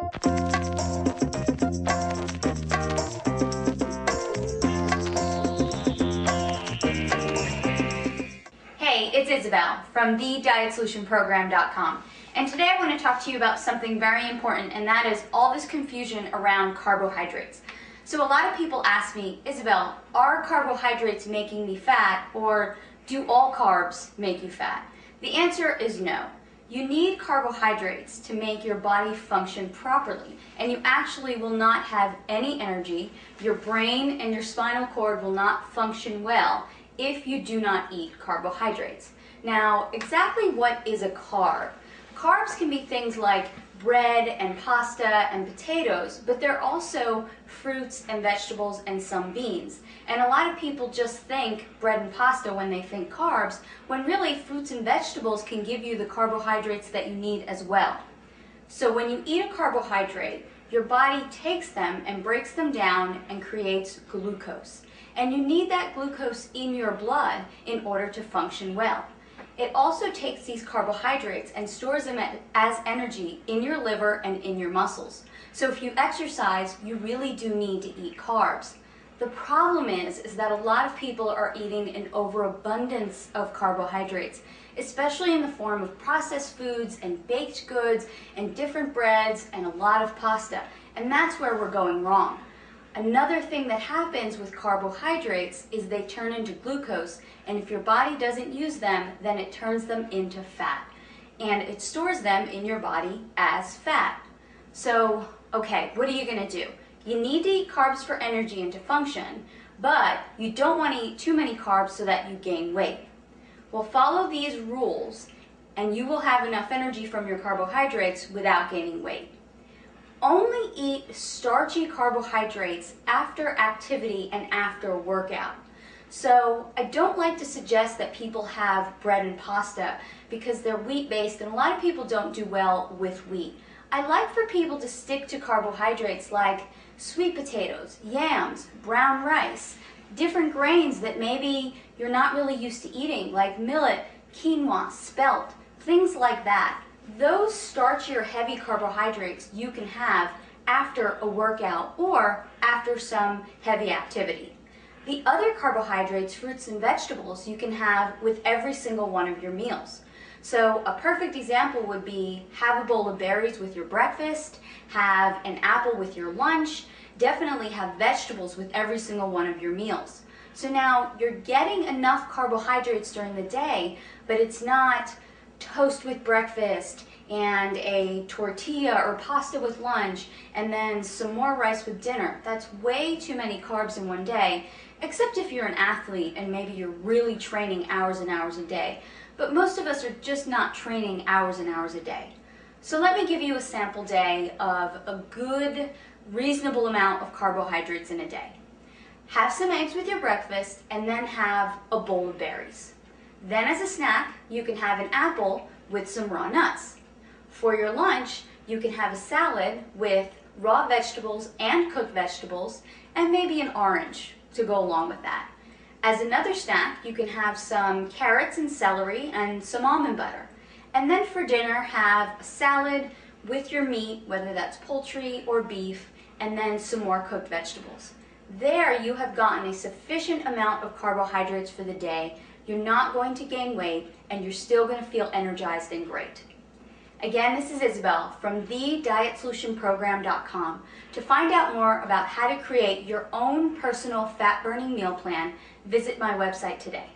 Hey, it's Isabel from thedietsolutionprogram.com, and today I want to talk to you about something very important, and that is all this confusion around carbohydrates. So a lot of people ask me, Isabel, are carbohydrates making me fat, or do all carbs make you fat? The answer is no. You need carbohydrates to make your body function properly, and you actually will not have any energy. Your brain and your spinal cord will not function well if you do not eat carbohydrates. Now, exactly what is a carb? Carbs can be things like bread and pasta and potatoes, but they're also fruits and vegetables and some beans. And a lot of people just think bread and pasta when they think carbs, when really fruits and vegetables can give you the carbohydrates that you need as well. So when you eat a carbohydrate, your body takes them and breaks them down and creates glucose. And you need that glucose in your blood in order to function well. It also takes these carbohydrates and stores them as energy in your liver and in your muscles. So if you exercise, you really do need to eat carbs. The problem is that a lot of people are eating an overabundance of carbohydrates, especially in the form of processed foods and baked goods and different breads and a lot of pasta. And that's where we're going wrong. Another thing that happens with carbohydrates is they turn into glucose, and if your body doesn't use them, then it turns them into fat, and it stores them in your body as fat. So, okay, what are you going to do? You need to eat carbs for energy and to function, but you don't want to eat too many carbs so that you gain weight. Well, follow these rules, and you will have enough energy from your carbohydrates without gaining weight. Only eat starchy carbohydrates after activity and after workout. So I don't like to suggest that people have bread and pasta because they're wheat-based, and a lot of people don't do well with wheat. I like for people to stick to carbohydrates like sweet potatoes, yams, brown rice, different grains that maybe you're not really used to eating, like millet, quinoa, spelt, things like that. Those starchy or heavy carbohydrates you can have after a workout or after some heavy activity. The other carbohydrates, fruits and vegetables, you can have with every single one of your meals. So a perfect example would be have a bowl of berries with your breakfast, have an apple with your lunch, definitely have vegetables with every single one of your meals. So now you're getting enough carbohydrates during the day, but it's not toast with breakfast and a tortilla or pasta with lunch and then some more rice with dinner. That's way too many carbs in one day, except if you're an athlete and maybe you're really training hours and hours a day. But most of us are just not training hours and hours a day. So let me give you a sample day of a good, reasonable amount of carbohydrates in a day. Have some eggs with your breakfast and then have a bowl of berries. Then as a snack, you can have an apple with some raw nuts. For your lunch, you can have a salad with raw vegetables and cooked vegetables and maybe an orange to go along with that. As another snack, you can have some carrots and celery and some almond butter. And then for dinner, have a salad with your meat, whether that's poultry or beef, and then some more cooked vegetables. There you have gotten a sufficient amount of carbohydrates for the day. You're not going to gain weight, and you're still going to feel energized and great. Again, this is Isabel from thedietsolutionprogram.com. To find out more about how to create your own personal fat-burning meal plan, visit my website today.